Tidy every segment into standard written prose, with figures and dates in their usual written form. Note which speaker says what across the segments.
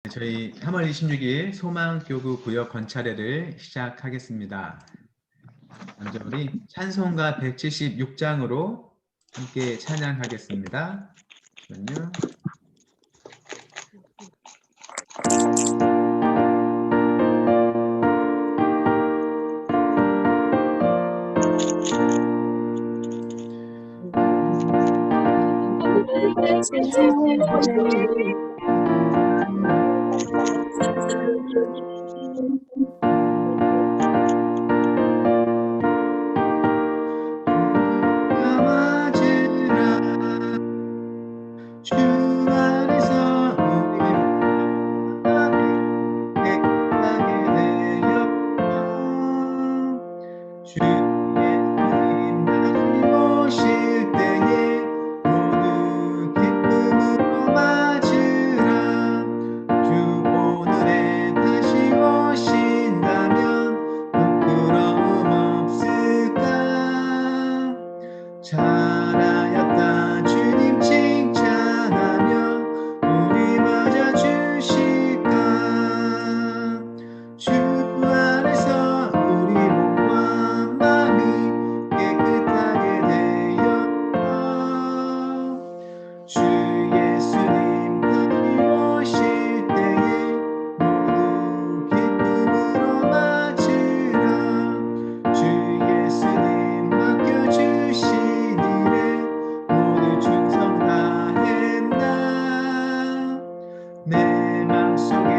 Speaker 1: 저희 3월 26일 소망교구 구역 건차례를 시작하겠습니다. 먼저 우리 찬송가 176장으로 함께 찬양하겠습니다. 잠시만요. 주 안에서 우리 마음이 깨끗하게 되어 주 예수님 다시 오실 때에 모두 기쁨으로 맞으라. 주 오늘에 다시 오신다면 부끄러움 없을까. 잘하였다 주님 칭찬하며 우리 맞아주실까. 주 안에서 우리 몸과 마음이 깨끗하게 되어 주 예수님 다시 오실 때에 모두 기쁨으로 맞으라. 주 예수님 맡겨주신 일에 모두 충성 다했나. 내 맘속에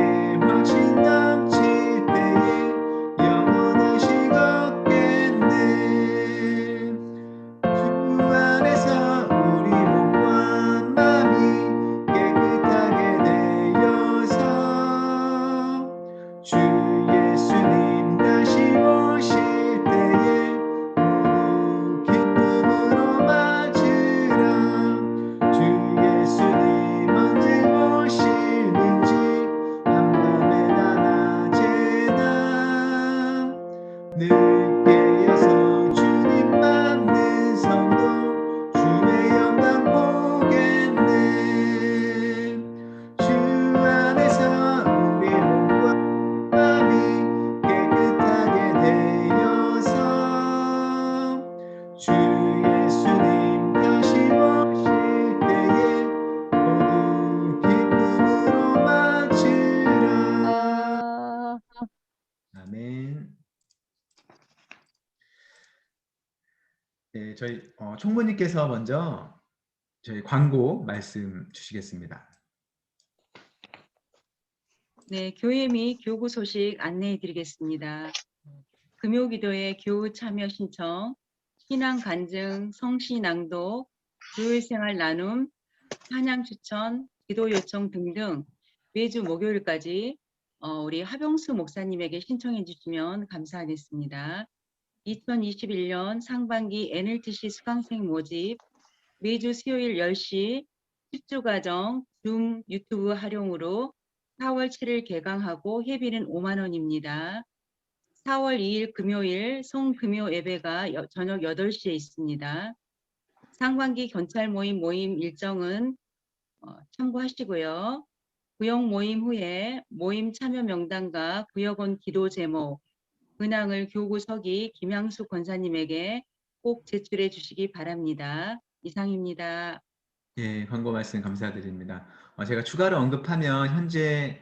Speaker 1: 확신 넘칠 때에 영원하시 걷겠네. 주 안에서 우리 몸과 마음이 깨끗하게 되어서 주 예수님 다시 오실 때에 모두 기쁨으로 맞으라. 주 예수님 언제 오시는지 한밤에나 낮에나 늦게 여서 주님 맞는 성도 주의 영광 보겠네. 주 안에서 우리 몸과 마음이 깨끗하게 되어서 주 예수님 다시 오실 때에 모두 기쁨으로 맞으라. 아멘. 네, 저희 총무님께서 먼저 저희 광고 말씀 주시겠습니다.
Speaker 2: 네, 교회 및 교구 소식 안내해 드리겠습니다. 금요기도회 교우 참여 신청, 신앙 간증, 성시 낭독, 교회생활 나눔, 찬양 추천, 기도 요청 등등 매주 목요일까지 우리 하병수 목사님에게 신청해 주시면 감사하겠습니다. 2021년 상반기 NLTC 수강생 모집 매주 수요일 10시 10주 과정 줌 유튜브 활용으로 4월 7일 개강하고 회비는 5만 원입니다. 4월 2일 금요일 송금요 예배가 저녁 8시에 있습니다. 상반기 경찰 모임 일정은 참고하시고요. 구역 모임 후에 모임 참여 명단과 구역원 기도 제목, 근황을 교구 서기 김양수 권사님에게 꼭 제출해 주시기 바랍니다. 이상입니다.
Speaker 1: 예, 광고 말씀 감사드립니다. 제가 추가로 언급하면 현재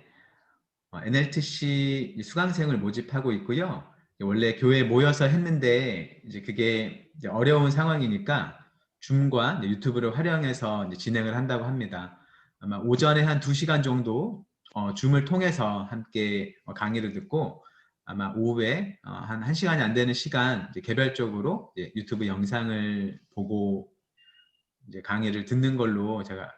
Speaker 1: NLTC 수강생을 모집하고 있고요. 원래 교회에 모여서 했는데 이제 그게 이제 어려운 상황이니까 줌과 유튜브를 활용해서 이제 진행을 한다고 합니다. 아마 오전에 한 2시간 정도 줌을 통해서 함께 강의를 듣고 아마 오후에 한 1시간이 안 되는 시간 이제 개별적으로 이제 유튜브 영상을 보고 이제 강의를 듣는 걸로 제가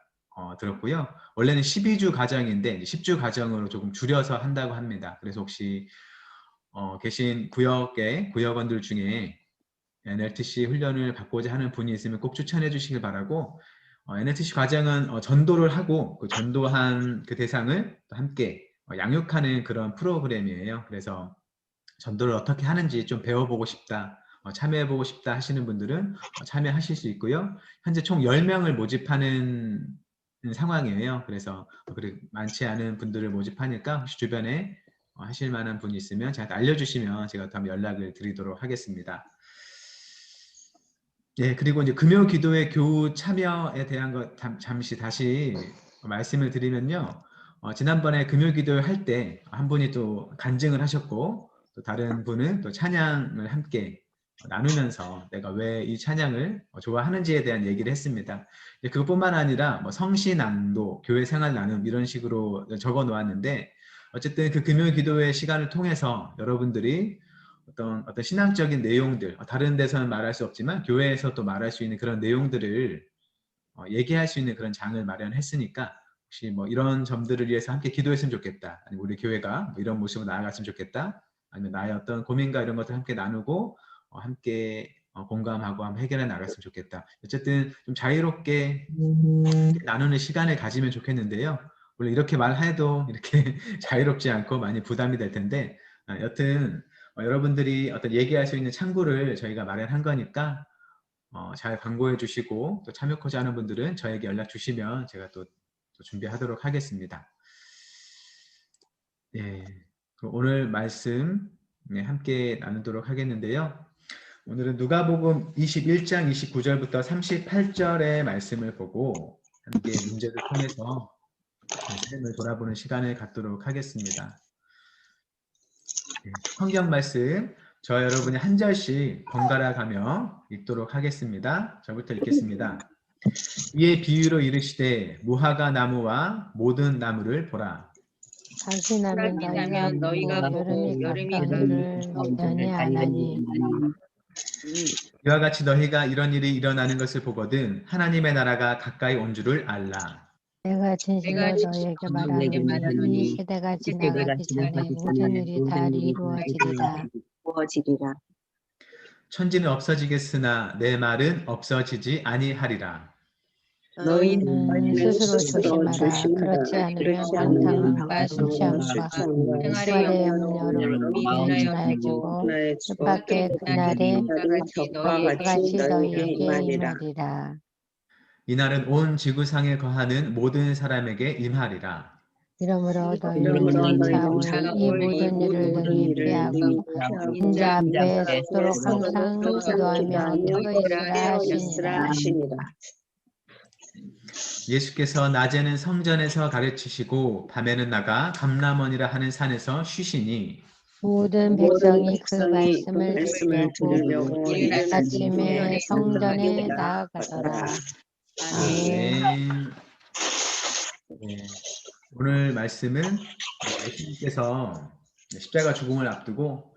Speaker 1: 들었고요. 원래는 12주 과정인데 10주 과정으로 조금 줄여서 한다고 합니다. 그래서 혹시 계신 구역의 구역원들 중에 NLTC 훈련을 받고자 하는 분이 있으면 꼭 추천해 주시길 바라고, NLTC 과정은 전도를 하고 그 전도한 그 대상을 함께 양육하는 그런 프로그램이에요. 그래서 전도를 어떻게 하는지 좀 배워보고 싶다, 참여해보고 싶다 하시는 분들은 참여하실 수 있고요. 현재 총 10명을 모집하는 상황이에요. 그래서 많지 않은 분들을 모집하니까 혹시 주변에 하실 만한 분이 있으면 저한테 알려주시면 제가 또 한번 연락을 드리도록 하겠습니다. 예, 그리고 이제 금요 기도회 교우 참여에 대한 것 잠시 다시 말씀을 드리면요. 지난번에 금요 기도회 할 때 한 분이 또 간증을 하셨고 또 다른 분은 또 찬양을 함께 나누면서 내가 왜 이 찬양을 좋아하는지에 대한 얘기를 했습니다. 그것뿐만 아니라 뭐 성시낭도, 교회 생활 나눔 이런 식으로 적어 놓았는데 어쨌든 그 금요 기도회 시간을 통해서 여러분들이 어떤 신앙적인 내용들, 다른 데서는 말할 수 없지만 교회에서 또 말할 수 있는 그런 내용들을 얘기할 수 있는 그런 장을 마련했으니까 혹시 뭐 이런 점들을 위해서 함께 기도했으면 좋겠다. 아니면 우리 교회가 뭐 이런 모습으로 나아갔으면 좋겠다. 아니면 나의 어떤 고민과 이런 것들 함께 나누고 함께 공감하고 한번 해결해 나갔으면 좋겠다. 어쨌든 좀 자유롭게 나누는 시간을 가지면 좋겠는데요. 원래 이렇게 말해도 이렇게 자유롭지 않고 많이 부담이 될 텐데 여튼 여러분들이 어떤 얘기할 수 있는 창구를 저희가 마련한 거니까 잘 광고해 주시고 또 참여하고자 하는 분들은 저에게 연락 주시면 제가 또 준비하도록 하겠습니다. 예, 오늘 말씀 함께 나누도록 하겠는데요. 오늘은 누가복음 21장 29절부터 38절의 말씀을 보고 함께 문제를 통해서 삶을 돌아보는 시간을 갖도록 하겠습니다. 성경 말씀 저 여러분이 한 절씩 번갈아 가며 읽도록 하겠습니다. 저부터 읽겠습니다. 이에 비유로 이르시되 무화과 나무와 모든 나무를 보라.
Speaker 3: 다시 나면 너희가 보고 여름이 가까이를 연애하나니
Speaker 1: 이와 같이 너희가 이런 일이 일어나는 것을 보거든 하나님의 나라가 가까이 온 줄을 알라.
Speaker 3: 내가 진실로 너희에게 말하노니 이 세대가 지나가기 전에 모든 일이 다 이루어지리라.
Speaker 1: 천지는 없어지겠으나 내 말은 없어지지 아니하리라.
Speaker 3: 너희는 스스로 조심하라. 그렇지 않으면 방탕함과 술 취함과 생활의 염려로 미래에 지나치고 뜻밖의 그날에 같이 너희에게 임하리라.
Speaker 1: 이날은 온 지구상에 거하는 모든 사람에게 임하리라.
Speaker 3: 이러므로 너희는 차올 이 모든 일을 능히 피하고 인자 앞에 서도록 항상 기도하며 서 있으라 하시니라.
Speaker 1: 예수께서 낮에는 성전에서 가르치시고 밤에는 나가 감람원이라 하는 산에서 쉬시니
Speaker 3: 모든 백성이 그 말씀을 들으려고 이른 아침에 성전에 나아가더라. 아멘.
Speaker 1: 네. 오늘 말씀은 예수님께서 십자가 죽음을 앞두고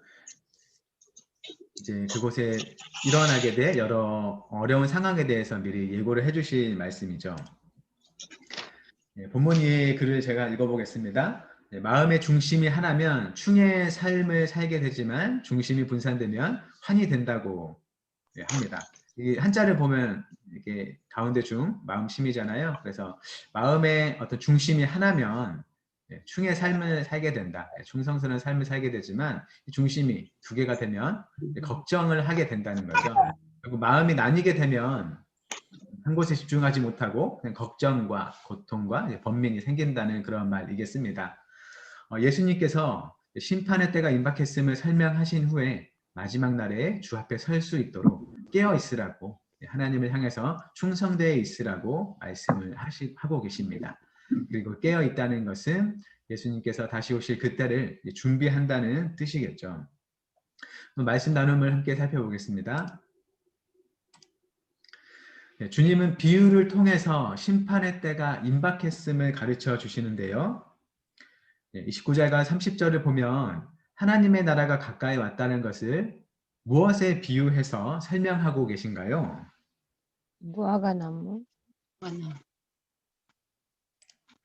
Speaker 1: 이제 그곳에 일어나게 될 여러 어려운 상황에 대해서 미리 예고를 해주신 말씀이죠. 본문의 글을 제가 읽어보겠습니다. 마음의 중심이 하나면 충의 삶을 살게 되지만 중심이 분산되면 환이 된다고 합니다. 이 한자를 보면 이게 가운데 중 마음심이잖아요. 그래서 마음의 어떤 중심이 하나면 충의 삶을 살게 된다. 충성스러운 삶을 살게 되지만 이 중심이 두 개가 되면 걱정을 하게 된다는 거죠. 그리고 마음이 나뉘게 되면 한 곳에 집중하지 못하고 그냥 걱정과 고통과 번민이 생긴다는 그런 말이겠습니다. 예수님께서 심판의 때가 임박했음을 설명하신 후에 마지막 날에 주 앞에 설 수 있도록 깨어 있으라고 하나님을 향해서 충성되어 있으라고 말씀을 하고 계십니다. 그리고 깨어 있다는 것은 예수님께서 다시 오실 그때를 준비한다는 뜻이겠죠. 말씀 나눔을 함께 살펴보겠습니다. 주님은 비유를 통해서 심판의 때가 임박했음을 가르쳐 주시는데요. 29절과 30절을 보면 하나님의 나라가 가까이 왔다는 것을 무엇에 비유해서 설명하고 계신가요?
Speaker 3: 무화과 나무.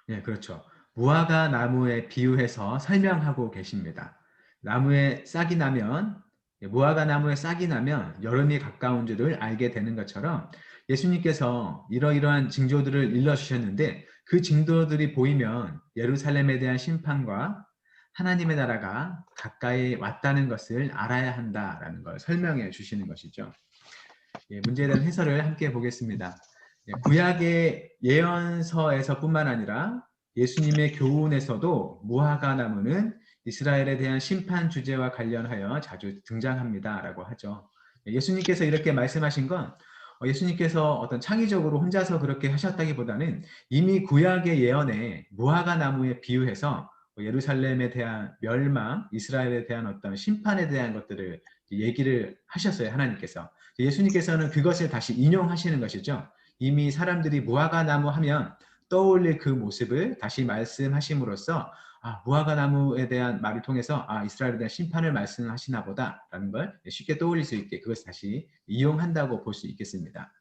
Speaker 1: 네, 그렇죠. 무화과 나무에 비유해서 설명하고 계십니다. 나무에 싹이 나면 무화과 나무에 싹이 나면 여름이 가까운 줄을 알게 되는 것처럼 예수님께서 이러이러한 징조들을 일러주셨는데 그 징조들이 보이면 예루살렘에 대한 심판과 하나님의 나라가 가까이 왔다는 것을 알아야 한다라는 걸 설명해 주시는 것이죠. 문제에 대한 해설을 함께 보겠습니다. 구약의 예언서에서뿐만 아니라 예수님의 교훈에서도 무화과 나무는 이스라엘에 대한 심판 주제와 관련하여 자주 등장합니다라고 하죠. 예수님께서 이렇게 말씀하신 건 예수님께서 어떤 창의적으로 혼자서 그렇게 하셨다기보다는 이미 구약의 예언에 무화과 나무에 비유해서 예루살렘에 대한 멸망, 이스라엘에 대한 어떤 심판에 대한 것들을 얘기를 하셨어요, 하나님께서. 예수님께서는 그것을 다시 인용하시는 것이죠. 이미 사람들이 무화과 나무 하면 떠올릴 그 모습을 다시 말씀하심으로써 무화과 나무에 대한 말을 통해서 이스라엘에 대한 심판을 말씀하시나 보다라는 걸 쉽게 떠올릴 수 있게 그것을 다시 이용한다고 볼 수 있겠습니다.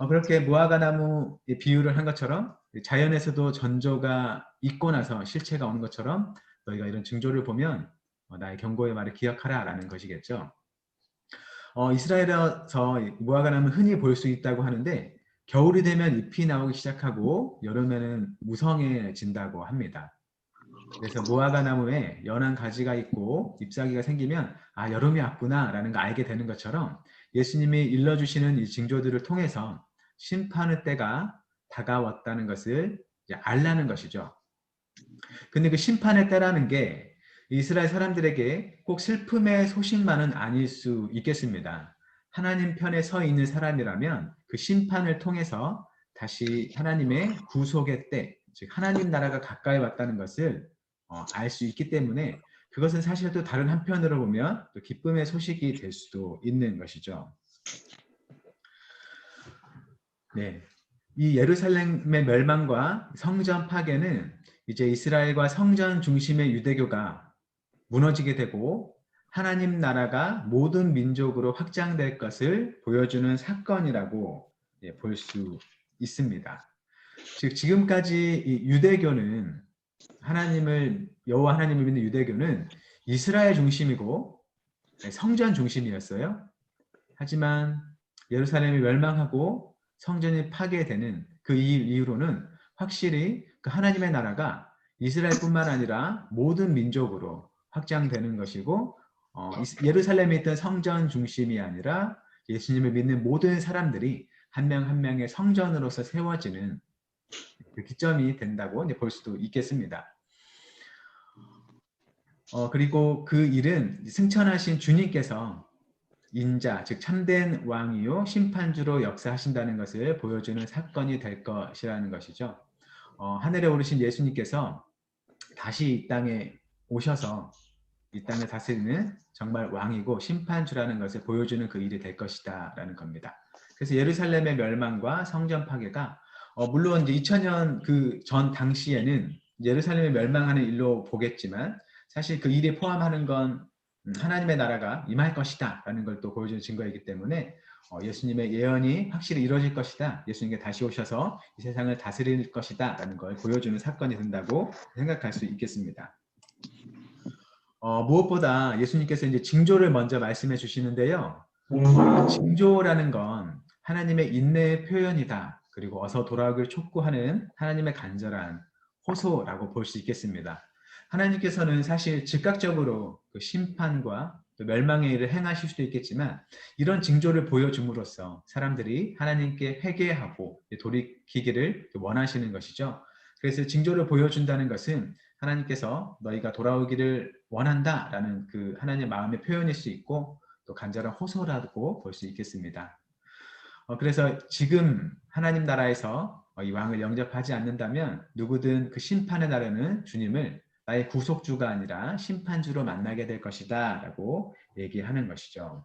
Speaker 1: 그렇게 무화과 나무의 비유를 한 것처럼 자연에서도 전조가 있고 나서 실체가 오는 것처럼 너희가 이런 징조를 보면 나의 경고의 말을 기억하라 라는 것이겠죠. 이스라엘에서 무화과 나무는 흔히 볼 수 있다고 하는데 겨울이 되면 잎이 나오기 시작하고 여름에는 무성해진다고 합니다. 그래서 무화과 나무에 연한 가지가 있고 잎사귀가 생기면 여름이 왔구나 라는 걸 알게 되는 것처럼 예수님이 일러주시는 이 징조들을 통해서 심판의 때가 다가왔다는 것을 알라는 것이죠. 근데 그 심판의 때라는 게 이스라엘 사람들에게 꼭 슬픔의 소식만은 아닐 수 있겠습니다. 하나님 편에 서 있는 사람이라면 그 심판을 통해서 다시 하나님의 구속의 때, 즉 하나님 나라가 가까이 왔다는 것을 알 수 있기 때문에 그것은 사실 또 다른 한편으로 보면 또 기쁨의 소식이 될 수도 있는 것이죠. 네, 이 예루살렘의 멸망과 성전 파괴는 이제 이스라엘과 성전 중심의 유대교가 무너지게 되고 하나님 나라가 모든 민족으로 확장될 것을 보여주는 사건이라고 볼 수 있습니다. 즉 지금까지 이 유대교는 여호와 하나님을 믿는 유대교는 이스라엘 중심이고 성전 중심이었어요. 하지만 예루살렘이 멸망하고 성전이 파괴되는 그 이후로는 확실히 그 하나님의 나라가 이스라엘뿐만 아니라 모든 민족으로 확장되는 것이고 예루살렘에 있던 성전 중심이 아니라 예수님을 믿는 모든 사람들이 한 명 한 명의 성전으로서 세워지는 그 기점이 된다고 볼 수도 있겠습니다. 그리고 그 일은 승천하신 주님께서 인자, 즉 참된 왕이요 심판주로 역사하신다는 것을 보여주는 사건이 될 것이라는 것이죠. 하늘에 오르신 예수님께서 다시 이 땅에 오셔서 이 땅을 다스리는 정말 왕이고 심판주라는 것을 보여주는 그 일이 될 것이다 라는 겁니다. 그래서 예루살렘의 멸망과 성전 파괴가 물론 이제 2000년 그 전 당시에는 예루살렘이 멸망하는 일로 보겠지만 사실 그 일이 포함하는 건 하나님의 나라가 임할 것이다 라는 걸 또 보여주는 증거이기 때문에 예수님의 예언이 확실히 이루어질 것이다. 예수님께 다시 오셔서 이 세상을 다스릴 것이다 라는 걸 보여주는 사건이 된다고 생각할 수 있겠습니다. 무엇보다 예수님께서 이제 징조를 먼저 말씀해 주시는데요. 징조라는 건 하나님의 인내의 표현이다. 그리고 어서 돌아오길 촉구하는 하나님의 간절한 호소라고 볼 수 있겠습니다. 하나님께서는 사실 즉각적으로 그 심판과 또 멸망의 일을 행하실 수도 있겠지만 이런 징조를 보여줌으로써 사람들이 하나님께 회개하고 돌이키기를 원하시는 것이죠. 그래서 징조를 보여준다는 것은 하나님께서 너희가 돌아오기를 원한다라는 그 하나님의 마음의 표현일 수 있고 또 간절한 호소라고 볼 수 있겠습니다. 그래서 지금 하나님 나라에서 이 왕을 영접하지 않는다면 누구든 그 심판의 날에는 주님을 나의 구속주가 아니라 심판주로 만나게 될 것이다 라고 얘기하는 것이죠.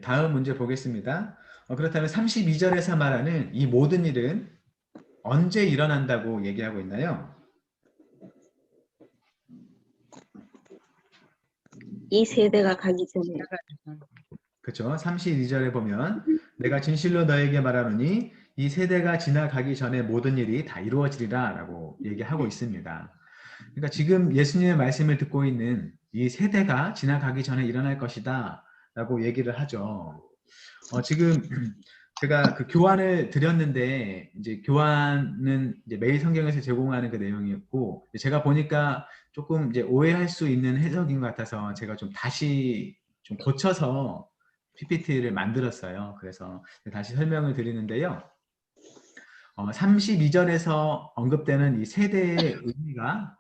Speaker 1: 다음 문제 보겠습니다. 그렇다면 32절에서 말하는 이 모든 일은 언제 일어난다고 얘기하고 있나요?
Speaker 4: 이 세대가 가기 전에.
Speaker 1: 그렇죠. 32절에 보면 내가 진실로 너에게 말하노니 이 세대가 지나가기 전에 모든 일이 다 이루어지리라 라고 얘기하고 있습니다. 그러니까 지금 예수님의 말씀을 듣고 있는 이 세대가 지나가기 전에 일어날 것이다 라고 얘기를 하죠. 지금 제가 그 교환을 드렸는데 이제 교환은 이제 매일 성경에서 제공하는 그 내용이었고 제가 보니까 조금 이제 오해할 수 있는 해석인 것 같아서 제가 좀 다시 좀 고쳐서 PPT를 만들었어요. 그래서 다시 설명을 드리는데요. 32절에서 언급되는 이 세대의 의미가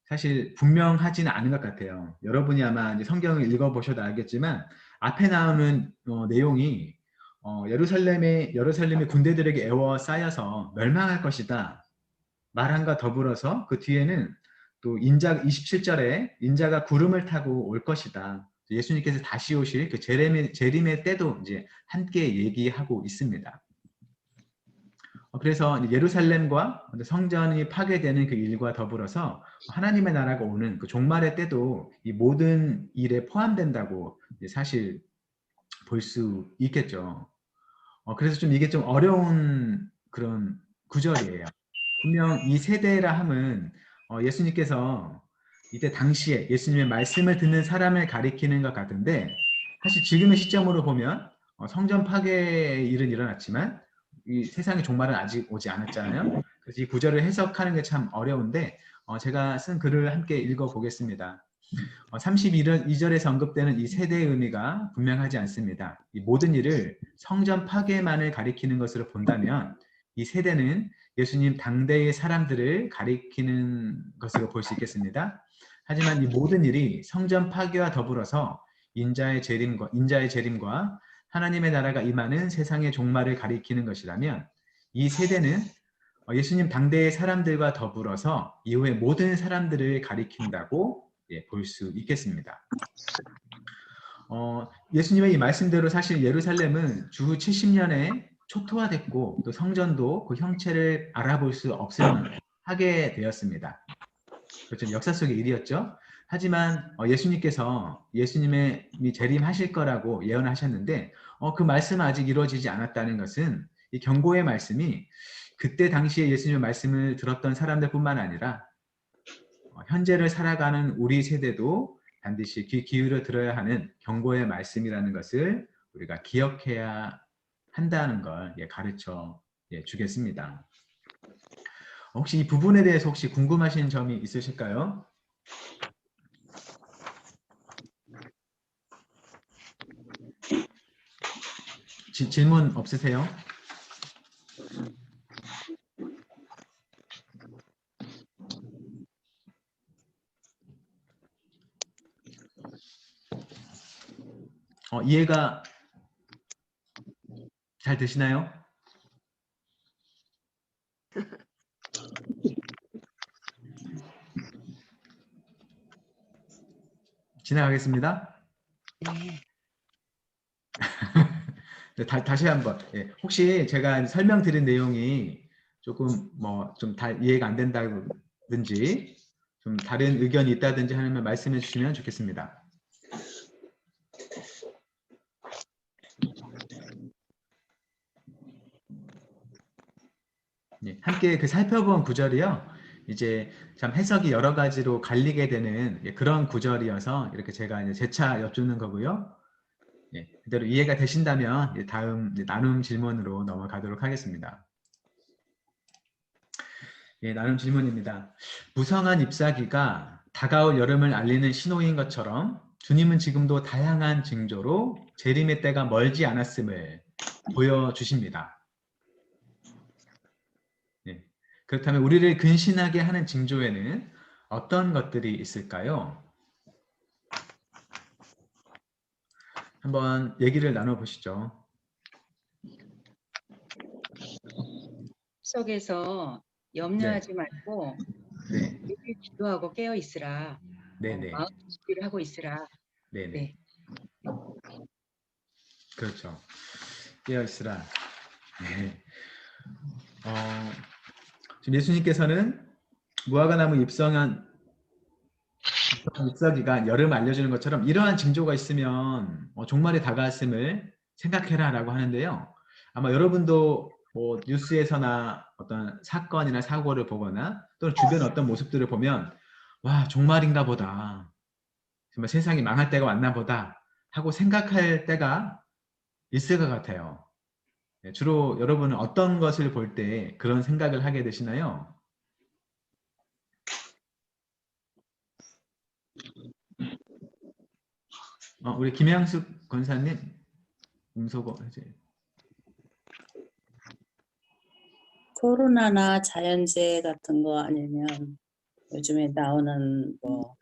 Speaker 1: 사실 분명하지는 않은 것 같아요. 여러분이 아마 이제 성경을 읽어보셔도 알겠지만 앞에 나오는 내용이 예루살렘의 군대들에게 에워싸여서 멸망할 것이다 말한과 더불어서 그 뒤에는 또 27절에 인자가 구름을 타고 올 것이다. 예수님께서 다시 오실 그 재림의 때도 이제 함께 얘기하고 있습니다. 그래서 예루살렘과 성전이 파괴되는 그 일과 더불어서 하나님의 나라가 오는 그 종말의 때도 이 모든 일에 포함된다고 사실 볼 수 있겠죠. 그래서 좀 이게 좀 어려운 그런 구절이에요. 분명 이 세대라 함은 예수님께서 이때 당시에 예수님의 말씀을 듣는 사람을 가리키는 것 같은데 사실 지금의 시점으로 보면 성전 파괴의 일은 일어났지만 이 세상의 종말은 아직 오지 않았잖아요. 그래서 이 구절을 해석하는 게 참 어려운데 제가 쓴 글을 함께 읽어보겠습니다. 32절에서 언급되는 이 세대의 의미가 분명하지 않습니다. 이 모든 일을 성전 파괴만을 가리키는 것으로 본다면 이 세대는 예수님 당대의 사람들을 가리키는 것으로 볼 수 있겠습니다. 하지만 이 모든 일이 성전 파괴와 더불어서 인자의 재림과 하나님의 나라가 임하는 세상의 종말을 가리키는 것이라면 이 세대는 예수님 당대의 사람들과 더불어서 이후의 모든 사람들을 가리킨다고 볼 수 있겠습니다. 예수님의 이 말씀대로 사실 예루살렘은 주후 70년에 초토화됐고 또 성전도 그 형체를 알아볼 수 없음하게 되었습니다. 그렇죠. 역사 속의 일이었죠. 하지만 예수님께서 예수님의 재림하실 거라고 예언하셨는데 그 말씀은 아직 이루어지지 않았다는 것은 이 경고의 말씀이 그때 당시에 예수님의 말씀을 들었던 사람들뿐만 아니라 현재를 살아가는 우리 세대도 반드시 귀 기울여 들어야 하는 경고의 말씀이라는 것을 우리가 기억해야 한다는 걸 가르쳐 주겠습니다. 혹시 이 부분에 대해서 혹시 궁금하신 점이 있으실까요? 질문 없으세요? 이해가 잘 되시나요? 지나가겠습니다. 네, 다시 한번. 혹시 제가 설명드린 내용이 조금 좀 이해가 안 된다든지 좀 다른 의견이 있다든지 하면 말씀해 주시면 좋겠습니다. 함께 그 살펴본 구절이요. 이제 참 해석이 여러 가지로 갈리게 되는 그런 구절이어서 이렇게 제가 이제 재차 여쭙는 거고요. 그대로 이해가 되신다면 다음 나눔 질문으로 넘어가도록 하겠습니다. 나눔 질문입니다. 무성한 잎사귀가 다가올 여름을 알리는 신호인 것처럼 주님은 지금도 다양한 징조로 재림의 때가 멀지 않았음을 보여주십니다. 그렇다면 우리를 근신하게 하는 징조에는 어떤 것들이 있을까요? 한번 얘기를 나눠보시죠.
Speaker 2: 속에서 염려하지 말고
Speaker 1: 네.
Speaker 2: 늘 기도하고 깨어 있으라.
Speaker 1: 네네.
Speaker 2: 마음 준비를 하고 있으라.
Speaker 1: 네네.
Speaker 2: 네.
Speaker 1: 그렇죠. 깨어 있으라. 네. 지금 예수님께서는 무화과나무 잎사귀가 여름 알려주는 것처럼 이러한 징조가 있으면 종말이 다가왔음을 생각해라 라고 하는데요. 아마 여러분도 뉴스에서나 어떤 사건이나 사고를 보거나 또는 주변 어떤 모습들을 보면 와 종말인가 보다. 정말 세상이 망할 때가 왔나 보다 하고 생각할 때가 있을 것 같아요. 주로 여러분은 어떤 것을 볼 때 그런 생각을 하게 되시나요? 우리 김양숙 권사님. 이제
Speaker 5: 코로나나 자연재해 같은 거 아니면 요즘에 나오는 뭐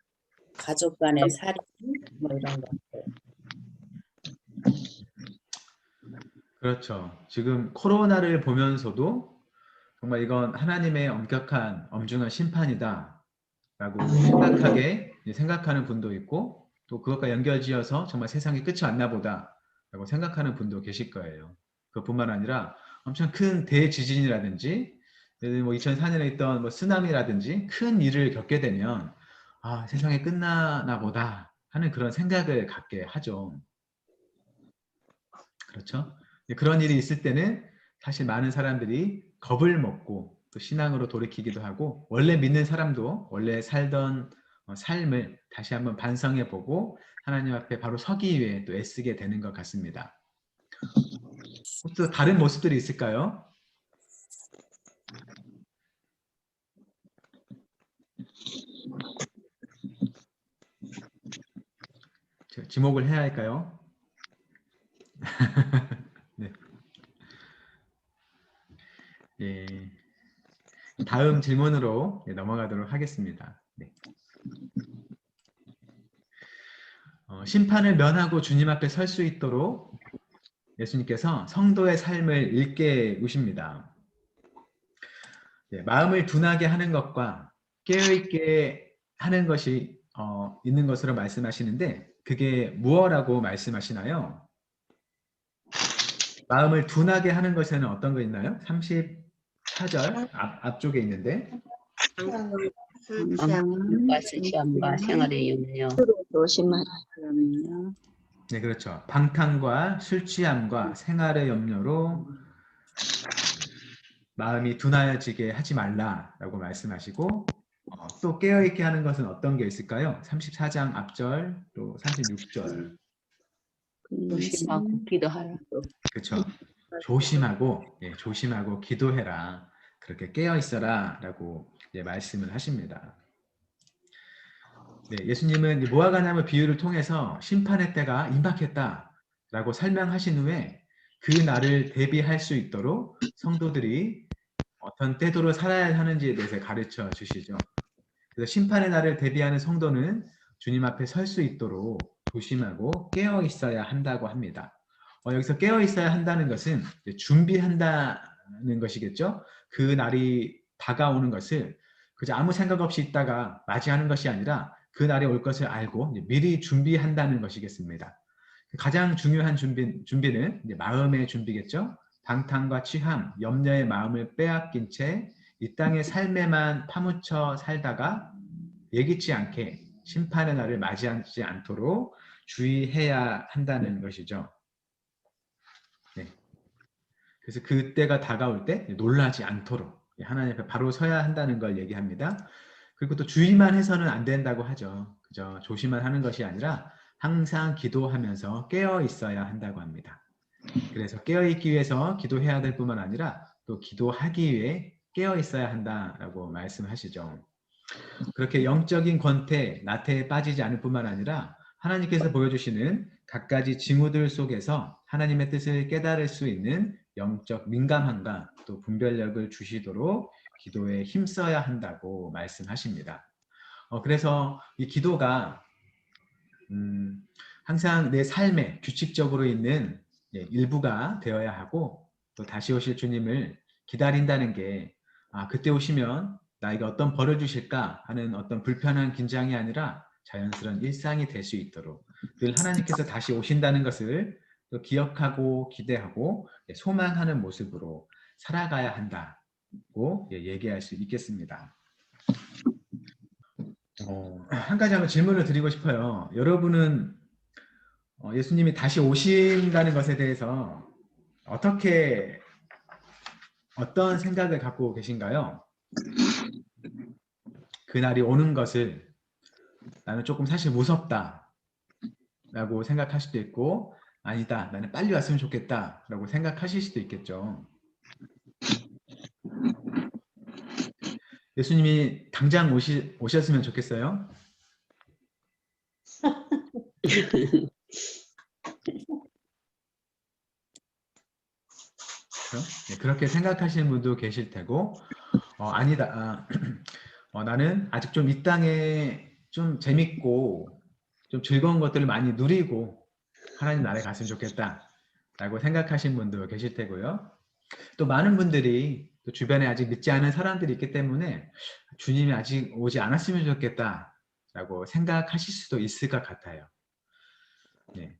Speaker 5: 가족 간의 살인 뭐 이런 거.
Speaker 1: 그렇죠. 지금 코로나를 보면서도 정말 이건 하나님의 엄격한 엄중한 심판이다라고 생각하는 분도 있고, 또 그것과 연결지어서 정말 세상에 끝이 왔나 보다라고 생각하는 분도 계실 거예요. 그뿐만 아니라 엄청 큰 대지진이라든지 뭐 2004년에 있던 뭐 쓰나미라든지 큰 일을 겪게 되면 아, 세상에 끝나나 보다 하는 그런 생각을 갖게 하죠. 그렇죠? 그런 일이 있을 때는 사실 많은 사람들이 겁을 먹고 또 신앙으로 돌이키기도 하고, 원래 믿는 사람도 원래 살던 삶을 다시 한번 반성해보고 하나님 앞에 바로 서기 위해 또 애쓰게 되는 것 같습니다. 혹시 또 다른 모습들이 있을까요? 제가 지목을 해야 할까요? 네. 예. 다음 질문으로 넘어가도록 하겠습니다. 네. 심판을 면하고 주님 앞에 설 수 있도록 예수님께서 성도의 삶을 읽게 우십니다. 네, 마음을 둔하게 하는 것과 깨어있게 하는 것이 있는 것으로 말씀하시는데, 그게 무엇이라고 말씀하시나요? 마음을 둔하게 하는 것에는 어떤 거 있나요? 34절 앞쪽에 있는데,
Speaker 4: 술 취함,
Speaker 5: 과 수치함과 생활의 염려.
Speaker 4: 조심하라.
Speaker 5: 그러면요.
Speaker 1: 네, 그렇죠. 방탕과 술 취함과 생활의 염려로 마음이 둔해지게 하지 말라라고 말씀하시고, 또 깨어있게 하는 것은 어떤 게 있을까요? 34장 앞절, 또 36절.
Speaker 5: 조심하고 기도하라.
Speaker 1: 그렇죠. 조심하고, 조심하고 기도해라. 그렇게 깨어 있어라라고 말씀을 하십니다. 네, 예수님은 모아가나무 비유를 통해서 심판의 때가 임박했다라고 설명하신 후에 그 날을 대비할 수 있도록 성도들이 어떤 태도로 살아야 하는지에 대해서 가르쳐 주시죠. 그래서 심판의 날을 대비하는 성도는 주님 앞에 설 수 있도록 조심하고 깨어 있어야 한다고 합니다. 여기서 깨어 있어야 한다는 것은 준비한다는 것이겠죠. 그 날이 다가오는 것을 그저 아무 생각 없이 있다가 맞이하는 것이 아니라 그 날이 올 것을 알고 미리 준비한다는 것이겠습니다. 가장 중요한 준비는 마음의 준비겠죠. 방탕과 취함, 염려의 마음을 빼앗긴 채 이 땅의 삶에만 파묻혀 살다가 예기치 않게 심판의 날을 맞이하지 않도록 주의해야 한다는 것이죠. 네. 그래서 그때가 다가올 때 놀라지 않도록 하나님 앞에 바로 서야 한다는 걸 얘기합니다. 그리고 또 주의만 해서는 안 된다고 하죠. 그저 조심만 하는 것이 아니라 항상 기도하면서 깨어 있어야 한다고 합니다. 그래서 깨어 있기 위해서 기도해야 될 뿐만 아니라 또 기도하기 위해 깨어 있어야 한다라고 말씀하시죠. 그렇게 영적인 권태, 나태에 빠지지 않을 뿐만 아니라 하나님께서 보여주시는 갖가지 징후들 속에서 하나님의 뜻을 깨달을 수 있는 영적 민감함과 또 분별력을 주시도록 기도에 힘써야 한다고 말씀하십니다. 그래서 이 기도가 항상 내 삶에 규칙적으로 있는 일부가 되어야 하고, 또 다시 오실 주님을 기다린다는 게 그때 오시면 나에게 어떤 벌을 주실까 하는 어떤 불편한 긴장이 아니라 자연스러운 일상이 될 수 있도록 늘 하나님께서 다시 오신다는 것을 또 기억하고 기대하고 소망하는 모습으로 살아가야 한다고 얘기할 수 있겠습니다. 한 가지 한번 질문을 드리고 싶어요. 여러분은 예수님이 다시 오신다는 것에 대해서 어떤 생각을 갖고 계신가요? 그날이 오는 것을 나는 조금 사실 무섭다 라고 생각할 수도 있고, 아니다, 나는 빨리 왔으면 좋겠다 라고 생각하실 수도 있겠죠. 예수님이 당장 오셨으면 좋겠어요? 네, 그렇게 생각하시는 분도 계실 테고, 아니다. 나는 아직 좀 이 땅에 좀 재밌고 좀 즐거운 것들을 많이 누리고 하나님 나라에 갔으면 좋겠다라고 생각하시는 분도 계실 테고요. 또 많은 분들이 또 주변에 아직 믿지 않은 사람들이 있기 때문에 주님이 아직 오지 않았으면 좋겠다라고 생각하실 수도 있을 것 같아요. 네.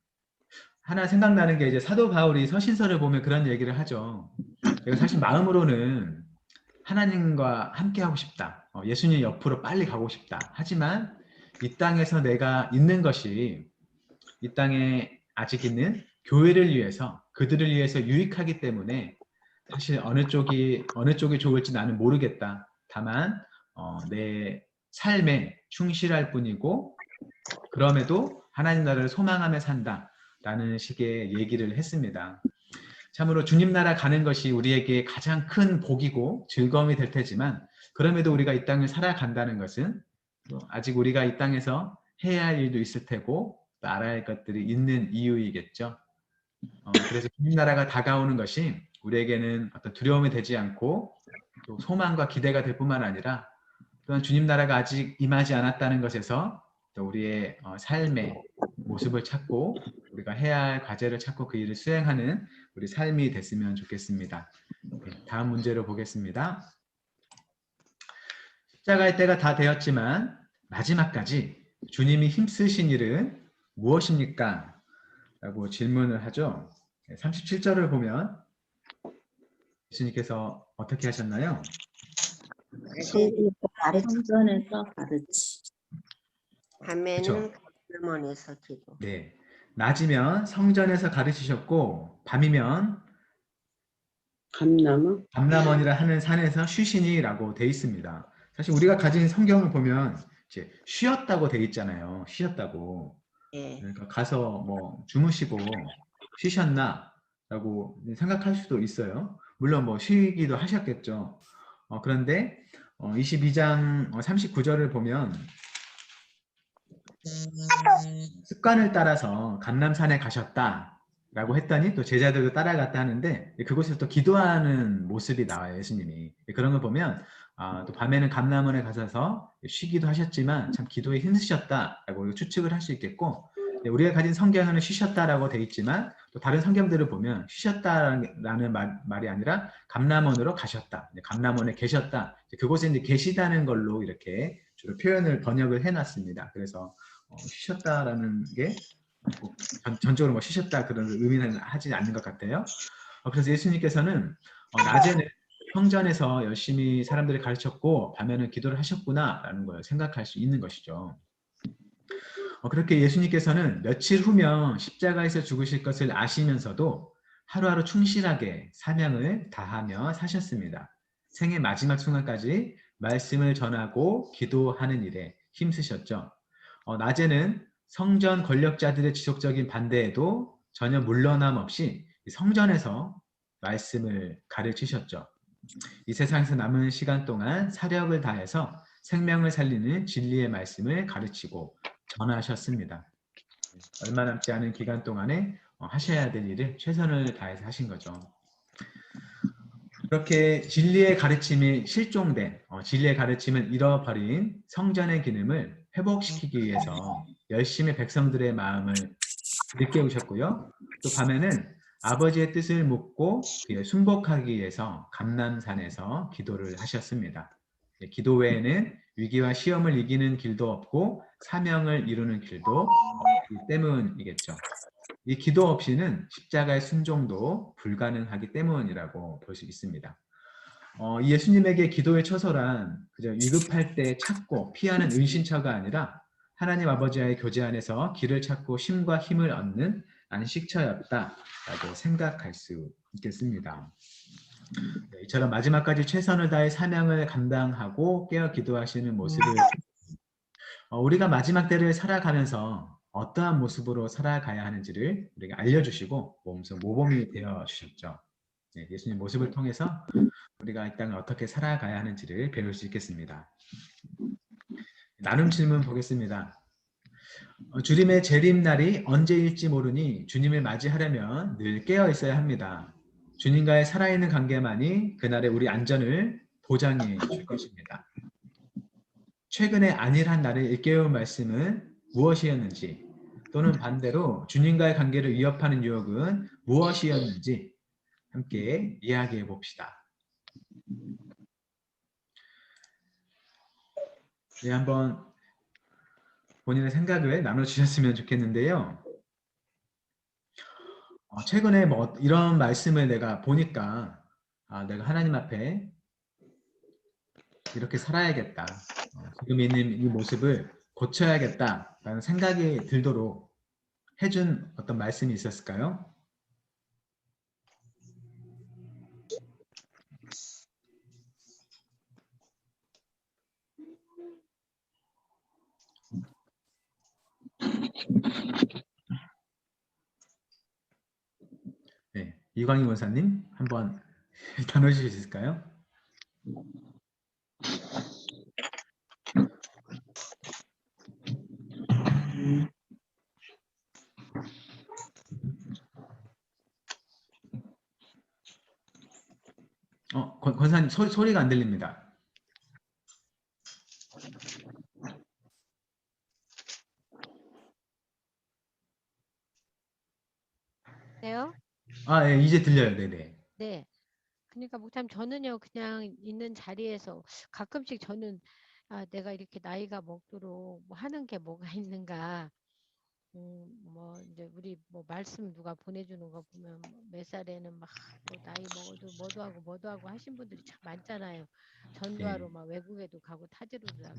Speaker 1: 하나 생각나는 게 이제 사도 바울이 서신서를 보면 그런 얘기를 하죠. 내가 사실 마음으로는 하나님과 함께 하고 싶다. 예수님 옆으로 빨리 가고 싶다. 하지만 이 땅에서 내가 있는 것이 이 땅에 아직 있는 교회를 위해서 그들을 위해서 유익하기 때문에 사실 어느 쪽이 좋을지 나는 모르겠다. 다만 내 삶에 충실할 뿐이고 그럼에도 하나님 나라를 소망하며 산다라는 식의 얘기를 했습니다. 참으로 주님 나라 가는 것이 우리에게 가장 큰 복이고 즐거움이 될 테지만 그럼에도 우리가 이 땅을 살아간다는 것은 또 아직 우리가 이 땅에서 해야 할 일도 있을 테고 또 알아야 할 것들이 있는 이유이겠죠. 그래서 주님 나라가 다가오는 것이 우리에게는 어떤 두려움이 되지 않고 또 소망과 기대가 될 뿐만 아니라 또한 주님 나라가 아직 임하지 않았다는 것에서 또 우리의 삶의 모습을 찾고 우리가 해야 할 과제를 찾고 그 일을 수행하는 우리 삶이 됐으면 좋겠습니다. 네, 다음 문제로 보겠습니다. 십자가의 때가 다 되었지만 마지막까지 주님이 힘쓰신 일은 무엇입니까? 라고 질문을 하죠. 37절을 보면 예수님께서 어떻게 하셨나요?
Speaker 5: 성전에서 가르치.
Speaker 4: 밤에는 감람원에서 기도.
Speaker 1: 네, 낮이면 성전에서 가르치셨고 밤이면 감람원이라 하는 산에서 쉬시니라고 돼 있습니다. 사실 우리가 가진 성경을 보면 이제 쉬었다고 돼 있잖아요. 쉬었다고.
Speaker 4: 예.
Speaker 1: 그러니까 가서 뭐 주무시고 쉬셨나라고 생각할 수도 있어요. 물론 뭐 쉬기도 하셨겠죠. 그런데 22장 39절을 보면 습관을 따라서 감람산에 가셨다라고 했더니 또 제자들도 따라갔다 하는데 그곳에서 또 기도하는 모습이 나와요. 예수님이. 그런 걸 보면 또 밤에는 감람원에 가셔서 쉬기도 하셨지만 참 기도에 힘쓰셨다라고 추측을 할 수 있겠고 우리가 가진 성경에는 쉬셨다라고 돼 있지만 또 다른 성경들을 보면 쉬셨다라는 말이 아니라 감람원으로 가셨다. 감람원에 계셨다. 그곳에 이제 계시다는 걸로 이렇게 주로 표현을 번역을 해놨습니다. 그래서 쉬셨다라는 게 전적으로 뭐 쉬셨다 그런 의미는 하지 않는 것 같아요. 그래서 예수님께서는 낮에는 성전에서 열심히 사람들을 가르쳤고 밤에는 기도를 하셨구나라는 걸 생각할 수 있는 것이죠. 그렇게 예수님께서는 며칠 후면 십자가에서 죽으실 것을 아시면서도 하루하루 충실하게 사명을 다하며 사셨습니다. 생의 마지막 순간까지 말씀을 전하고 기도하는 일에 힘쓰셨죠. 낮에는 성전 권력자들의 지속적인 반대에도 전혀 물러남 없이 성전에서 말씀을 가르치셨죠. 이 세상에서 남은 시간 동안 사력을 다해서 생명을 살리는 진리의 말씀을 가르치고 전하셨습니다. 얼마 남지 않은 기간 동안에 하셔야 될 일을 최선을 다해서 하신 거죠. 그렇게 진리의 가르침이 실종된, 진리의 가르침을 잃어버린 성전의 기능을 회복시키기 위해서 열심히 백성들의 마음을 일깨우셨고요. 또 밤에는 아버지의 뜻을 묻고 그에 순복하기 위해서 감람산에서 기도를 하셨습니다. 기도 외에는 위기와 시험을 이기는 길도 없고 사명을 이루는 길도 없기 때문이겠죠. 이 기도 없이는 십자가의 순종도 불가능하기 때문이라고 볼 수 있습니다. 예수님에게 기도의 처소란 그저 위급할 때 찾고 피하는 은신처가 아니라 하나님 아버지와의 교제 안에서 길을 찾고 쉼과 힘을 얻는 안식처였다라고 생각할 수 있겠습니다. 이처럼 마지막까지 최선을 다해 사명을 감당하고 깨어 기도하시는 모습을 우리가 마지막 때를 살아가면서 어떠한 모습으로 살아가야 하는지를 우리가 알려주시고 모범이 되어주셨죠. 예수님 모습을 통해서 우리가 이 땅을 어떻게 살아가야 하는지를 배울 수 있겠습니다. 나눔 질문 보겠습니다. 주님의 재림날이 언제일지 모르니 주님을 맞이하려면 늘 깨어 있어야 합니다. 주님과의 살아있는 관계만이 그날의 우리 안전을 보장해 줄 것입니다. 최근에 안일한 나를 일깨운 말씀은 무엇이었는지, 또는 반대로 주님과의 관계를 위협하는 유혹은 무엇이었는지 함께 이야기해 봅시다. 네, 한번 본인의 생각을 나눠주셨으면 좋겠는데요. 최근에 뭐 이런 말씀을 내가 보니까 내가 하나님 앞에 이렇게 살아야겠다. 지금 있는 이 모습을 고쳐야겠다라는 생각이 들도록 해준 어떤 말씀이 있었을까요? 네, 이광희 원사님 한번 나눠주실 수 있을까요? 권사님 소리가 안 들립니다.
Speaker 3: 네요?
Speaker 1: 네, 이제 들려요. 네네.
Speaker 3: 네. 그러니까 목사님 저는요 그냥 있는 자리에서 가끔씩 저는 내가 이렇게 나이가 먹도록 뭐 하는 게 뭐가 있는가. 뭐 이제 우리 뭐 말씀 누가 보내주는 거 보면 몇 살에는 막 뭐 나이 먹어도 뭐도 하고 하신 분들이 참 많잖아요. 전도하러 막 외국에도 가고 타지로다가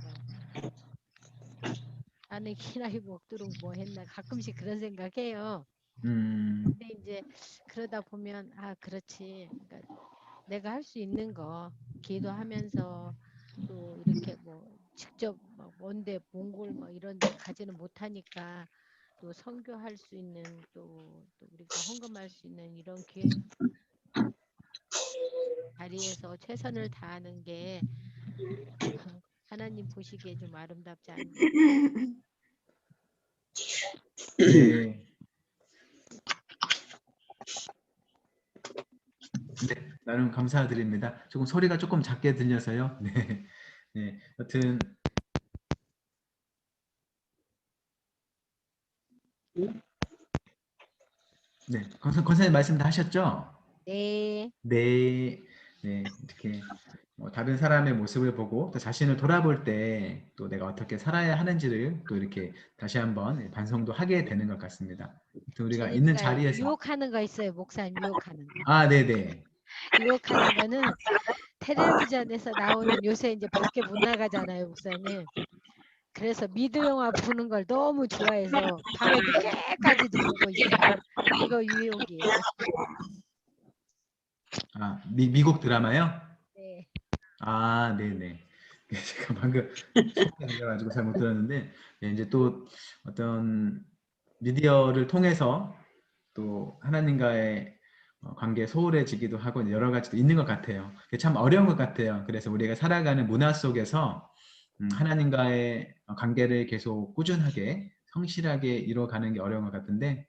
Speaker 3: 나는 이 나이 먹도록 뭐 했나 가끔씩 그런 생각해요. 근데 이제 그러다 보면 그렇지. 그러니까 내가 할 수 있는 거 기도하면서 또 이렇게 뭐 직접 막 먼데 몽골 뭐 이런 데 가지는 못하니까 또 선교할 수 있는 또 우리가 헌금할 수 있는 이런 기회 자리에서 최선을 다하는 게 하나님 보시기에 좀 아름답지 않나.
Speaker 1: 네. 네, 나름 감사드립니다. 소리가 조금 작게 들려서요. 네, 네, 여튼 네, 권사님 말씀 다 하셨죠?
Speaker 3: 네.
Speaker 1: 네, 네, 이렇게 다른 사람의 모습을 보고 또 자신을 돌아볼 때 또 내가 어떻게 살아야 하는지를 또 이렇게 다시 한번 반성도 하게 되는 것 같습니다. 우리가 있는
Speaker 3: 재밌어요.
Speaker 1: 자리에서
Speaker 3: 유혹하는 거 있어요, 목사님. 유혹하는 거.
Speaker 1: 네네.
Speaker 3: 유혹하는 거는 텔레비전에서 나오는 요새 이제 밖에 못 나가잖아요, 목사님. 그래서 미드 영화 보는 걸 너무 좋아해서 밤에 늦게까지도 보고 있어요. 이거 유혹이에요.
Speaker 1: 미국 드라마요?
Speaker 3: 네.
Speaker 1: 네네. 제가 방금 소리가 들려가지고 잘 못 들었는데, 이제 또 어떤 미디어를 통해서 또 하나님과의 관계에 소홀해지기도 하고 여러 가지도 있는 것 같아요. 참 어려운 것 같아요. 그래서 우리가 살아가는 문화 속에서 하나님과의 관계를 계속 꾸준하게 성실하게 이뤄가는 게 어려운 것 같은데,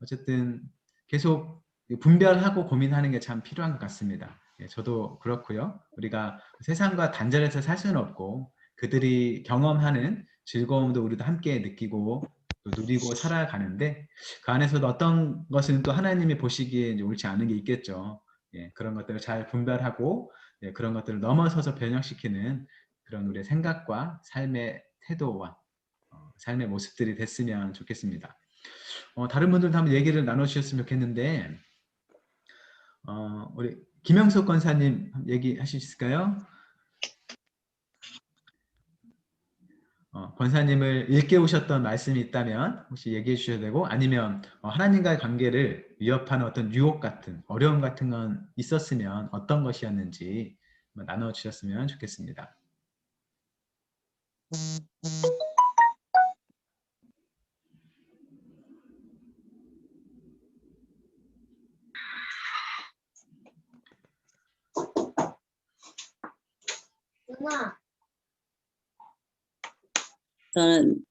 Speaker 1: 어쨌든 계속 분별하고 고민하는 게 참 필요한 것 같습니다. 저도 그렇고요. 우리가 세상과 단절해서 살 수는 없고 그들이 경험하는 즐거움도 우리도 함께 느끼고 또 누리고 살아가는데, 그 안에서도 어떤 것은 또 하나님이 보시기에 이제 옳지 않은 게 있겠죠. 그런 것들을 잘 분별하고 그런 것들을 넘어서서 변형시키는 그런 우리의 생각과 삶의 태도와 삶의 모습들이 됐으면 좋겠습니다. 다른 분들도 한번 얘기를 나눠주셨으면 좋겠는데, 우리 김영석 권사님 얘기하실 수 있을까요? 권사님을 일깨우셨던 말씀이 있다면 혹시 얘기해 주셔도 되고, 아니면 하나님과의 관계를 위협하는 어떤 유혹 같은 어려움 같은 건 있었으면 어떤 것이었는지 나눠주셨으면 좋겠습니다.
Speaker 5: 저는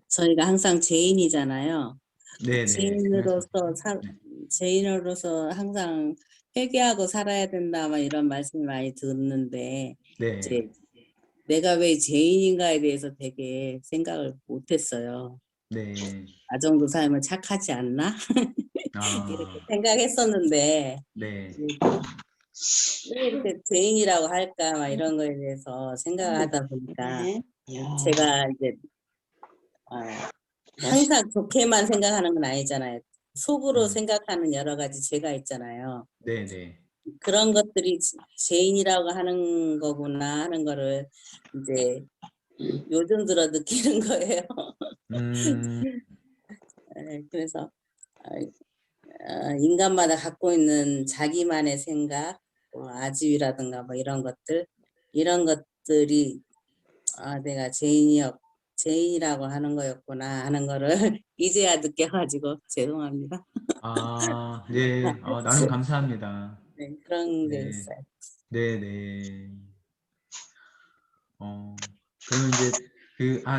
Speaker 5: 저희가 항상 죄인이잖아요.
Speaker 1: 네네.
Speaker 5: 죄인으로서 항상 회개하고 살아야 된다 막 이런 말씀을 많이 듣는데
Speaker 1: 네.
Speaker 5: 이제 내가 왜 죄인인가에 대해서 되게 생각을 못했어요.
Speaker 1: 네.
Speaker 5: 나 정도 살면 착하지 않나? 이렇게
Speaker 1: 아,
Speaker 5: 생각했었는데
Speaker 1: 네.
Speaker 5: 왜 이렇게 죄인이라고 할까 막 이런 거에 대해서 생각하다 보니까 제가 이제 항상 좋게만 생각하는 건 아니잖아요. 속으로 생각하는 여러 가지 죄가 있잖아요.
Speaker 1: 네, 네.
Speaker 5: 그런 것들이 죄인이라고 하는 거구나 하는 거를 이제 요즘 들어 느끼는 거예요.
Speaker 1: 음,
Speaker 5: 그래서 인간마다 갖고 있는 자기만의 생각, 아집이라든가 뭐 이런 것들이 내가 죄인이라고 하는 거였구나 하는 거를 이제야 느껴가지고 죄송합니다.
Speaker 1: 아, 네. 나눔 감사합니다.
Speaker 5: 네, 그런 게
Speaker 1: 네,
Speaker 5: 있어요.
Speaker 1: 네, 네. 그러면 이제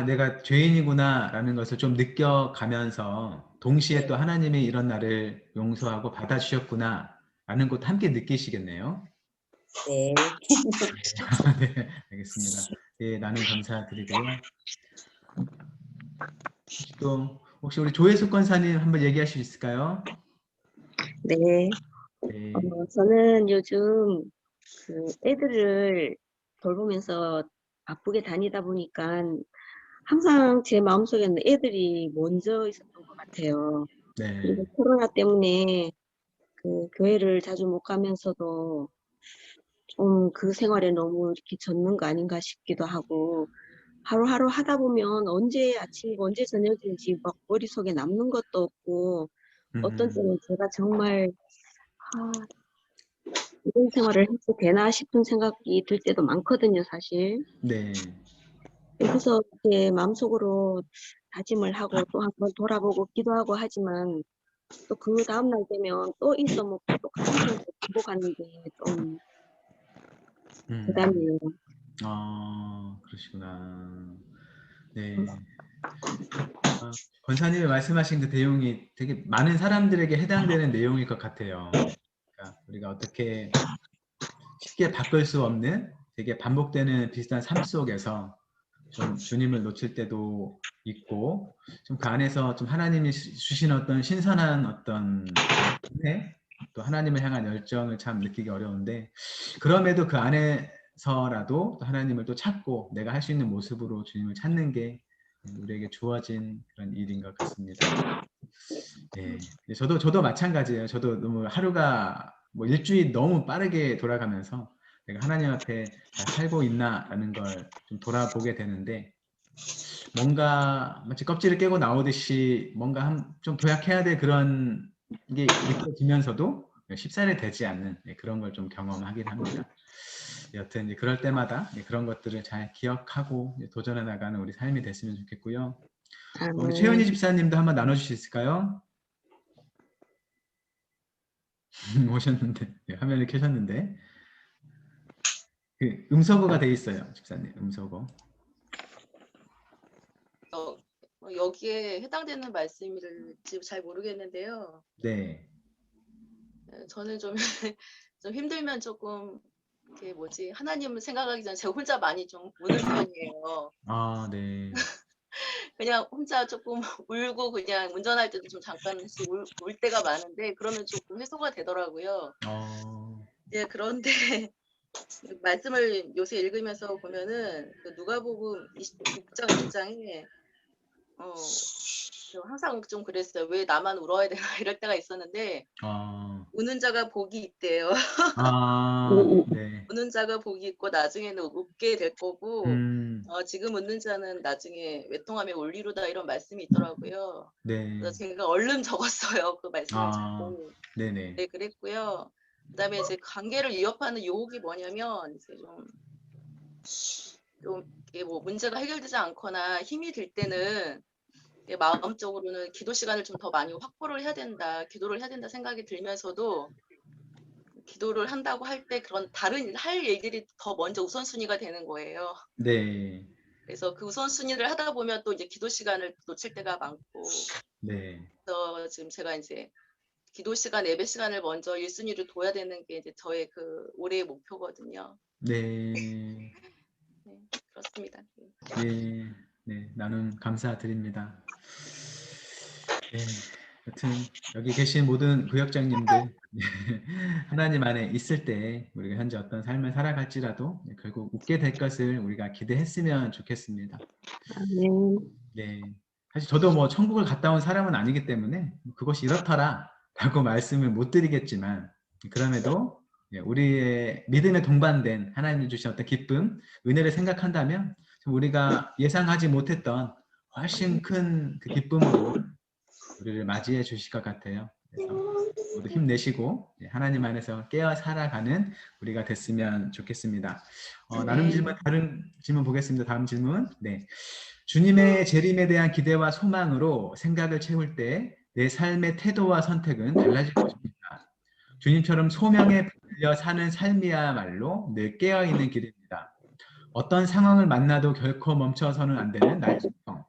Speaker 1: 내가 죄인이구나라는 것을 좀 느껴가면서 동시에
Speaker 5: 네,
Speaker 1: 또 하나님이 이런 나를 용서하고 받아주셨구나라는 것도 함께 느끼시겠네요.
Speaker 5: 네.
Speaker 1: 네, 알겠습니다. 네, 나눔 감사드리고요. 혹시 우리 조혜숙 권사님 한번 얘기할 수 있을까요?
Speaker 6: 네,
Speaker 1: 네,
Speaker 6: 저는 요즘 그 애들을 돌보면서 바쁘게 다니다 보니까 항상 제 마음속에는 애들이 먼저 있었던 것 같아요.
Speaker 1: 네,
Speaker 6: 그리고 코로나 때문에 그 교회를 자주 못 가면서도 좀 그 생활에 너무 이렇게 젖는 거 아닌가 싶기도 하고 하루하루 하다 보면 언제 아침이고 언제 저녁인지 막 머릿속에 남는 것도 없고 어떤 때는 제가 정말 아, 이런 생활을 해도 되나 싶은 생각이 들 때도 많거든요, 사실.
Speaker 1: 네,
Speaker 6: 그래서 이렇게 마음속으로 다짐을 하고 또 한 번 돌아보고 기도하고 하지만 또 그 다음날 되면 또 잊어먹고 또 같은 생각을 반복하는 게 좀 부담이에요.
Speaker 1: 그러시구나. 네. 권사님이 말씀하신 그 내용이 되게 많은 사람들에게 해당되는 내용일 것 같아요. 그러니까 우리가 어떻게 쉽게 바꿀 수 없는 되게 반복되는 비슷한 삶 속에서 좀 주님을 놓칠 때도 있고 좀 그 안에서 좀 하나님이 주신 어떤 신선한 어떤 은혜 또 하나님을 향한 열정을 참 느끼기 어려운데 그럼에도 그 안에서라도 또 하나님을 또 찾고 내가 할 수 있는 모습으로 주님을 찾는 게 우리에게 주어진 그런 일인 것 같습니다. 네, 저도 마찬가지예요. 저도 너무 하루가 뭐 일주일 너무 빠르게 돌아가면서 내가 하나님 앞에 잘 살고 있나라는 걸 좀 돌아보게 되는데 뭔가 마치 껍질을 깨고 나오듯이 뭔가 좀 도약해야 될 그런 게 느껴지면서도 쉽사리 되지 않는 그런 걸 좀 경험하긴 합니다. 여튼 이제 그럴 때마다 그런 것들을 잘 기억하고 도전해 나가는 우리 삶이 됐으면 좋겠고요. 우리 최현희 집사님도 한번 나눠주실 수 있을까요? 오셨는데 화면을 켜셨는데 그 음소거가 돼 있어요, 집사님. 음소거.
Speaker 7: 여기에 해당되는 말씀일지 잘 모르겠는데요.
Speaker 1: 네.
Speaker 7: 저는 좀, 좀 힘들면 조금 하나님을 생각하기 전에 제가 혼자 많이 좀 우는 편이에요.
Speaker 1: 아, 네.
Speaker 7: 그냥 혼자 조금 울고 그냥 운전할 때도 좀 잠깐씩 울 때가 많은데 그러면 조금 해소가 되더라고요. 네, 그런데 말씀을 요새 읽으면서 보면은 그 누가복음 26장 1장에 항상 좀 그랬어요. 왜 나만 울어야 되나 이럴 때가 있었는데 우는 자가 복이 있대요.
Speaker 1: 네.
Speaker 7: 우는 자가 복이 있고 나중에는 웃게 될 거고 지금 웃는 자는 나중에 외통함에 울리로다 이런 말씀이 있더라고요.
Speaker 1: 네.
Speaker 7: 그래서 제가 얼른 적었어요. 그 말씀을 찾고.
Speaker 1: 네네.
Speaker 7: 네, 그랬고요. 그다음에 이제 관계를 위협하는 유혹이 뭐냐면 이제 좀 이게 뭐 문제가 해결되지 않거나 힘이 들 때는 마음적으로는 기도 시간을 좀 더 많이 확보를 해야 된다, 기도를 해야 된다 생각이 들면서도 기도를 한다고 할 때 그런 다른 할 일들이 더 먼저 우선순위가 되는 거예요.
Speaker 1: 네.
Speaker 7: 그래서 그 우선순위를 하다 보면 또 이제 기도 시간을 놓칠 때가 많고
Speaker 1: 네.
Speaker 7: 그래서 지금 제가 이제 기도 시간, 예배 시간을 먼저 1순위로 둬야 되는 게 이제 저의 그 올해의 목표거든요.
Speaker 1: 네.
Speaker 7: 네, 그렇습니다.
Speaker 1: 네. 네. 나눔 감사드립니다. 네. 여튼 여기 계신 모든 구역장님들 하나님 안에 있을 때 우리가 현재 어떤 삶을 살아갈지라도 결국 웃게 될 것을 우리가 기대했으면 좋겠습니다.
Speaker 6: 아멘.
Speaker 1: 네. 사실 저도 뭐 천국을 갔다 온 사람은 아니기 때문에 그것이 이렇더라 라고 말씀을 못 드리겠지만 그럼에도 우리의 믿음에 동반된 하나님이 주신 어떤 기쁨, 은혜를 생각한다면 우리가 예상하지 못했던 훨씬 큰 그 기쁨으로 우리를 맞이해 주실 것 같아요. 그래서 모두 힘내시고 하나님 안에서 깨어 살아가는 우리가 됐으면 좋겠습니다. 나눔 질문, 다른 질문 보겠습니다. 다음 질문. 네. 주님의 재림에 대한 기대와 소망으로 생각을 채울 때 내 삶의 태도와 선택은 달라질 것입니다. 주님처럼 소명에 붙들려 사는 삶이야말로 늘 깨어있는 길입니다. 어떤 상황을 만나도 결코 멈춰서는 안 되는 나의 소명.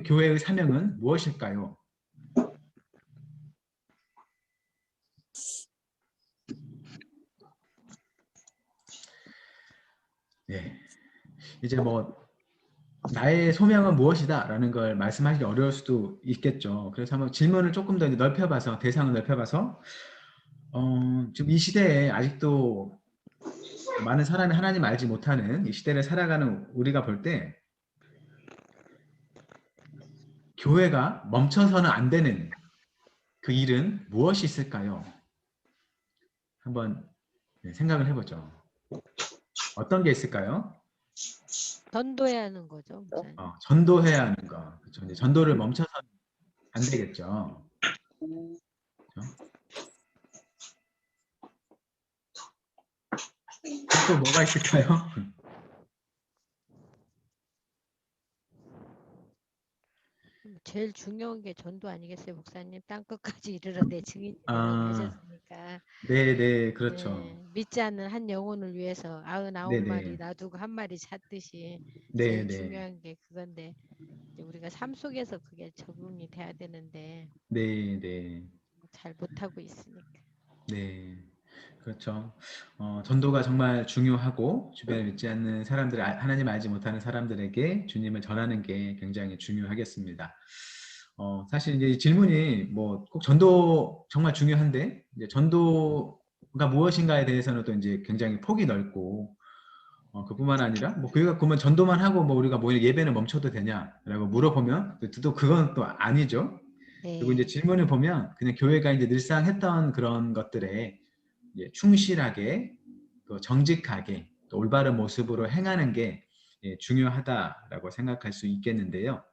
Speaker 1: 교회의 사명은 무엇일까요? 네. 이제 뭐 나의 소명은 무엇이다 라는 걸 말씀하기가 어려울 수도 있겠죠. 그래서 한번 질문을 조금 더 넓혀봐서 대상을 넓혀봐서 지금 이 시대에 아직도 많은 사람이 하나님 알지 못하는 이 시대를 살아가는 우리가 볼 때 교회가 멈춰서는 안 되는 그 일은 무엇이 있을까요? 한번 생각을 해보죠. 어떤 게 있을까요?
Speaker 3: 전도해야 하는 거죠.
Speaker 1: 전도해야 하는 거. 그렇죠. 이제 전도를 멈춰서는 안 되겠죠. 그렇죠? 또 뭐가 있을까요?
Speaker 3: 제일 중요한 게 전도 아니겠어요, 목사님? 땅끝까지 이르러 내 증인이 되라고 하셨으니까.
Speaker 1: 네, 그렇죠.
Speaker 3: 네, 믿지 않는 한 영혼을 위해서 99마리 놔두고 한 마리 찾듯이 제일 중요한 게 그건데 이제 우리가 삶 속에서 그게 적용이 돼야 되는데 잘 못하고 있으니까.
Speaker 1: 네, 그렇죠. 전도가 정말 중요하고 주변에 믿지 않는 사람들, 하나님 알지 못하는 사람들에게 주님을 전하는 게 굉장히 중요하겠습니다. 사실 이제 질문이 뭐 꼭 전도 정말 중요한데 이제 전도가 무엇인가에 대해서는 또 이제 굉장히 폭이 넓고 그뿐만 아니라 뭐 교회가 그러면 전도만 하고 뭐 우리가 뭐 예배는 멈춰도 되냐라고 물어보면 또 그건 또 아니죠. 그리고 이제 질문을 보면 그냥 교회가 이제 늘상 했던 그런 것들에 충실하게 또 정직하게 또 올바른 모습으로 행하는 게 중요하다라고 생각할 수 있겠는데요.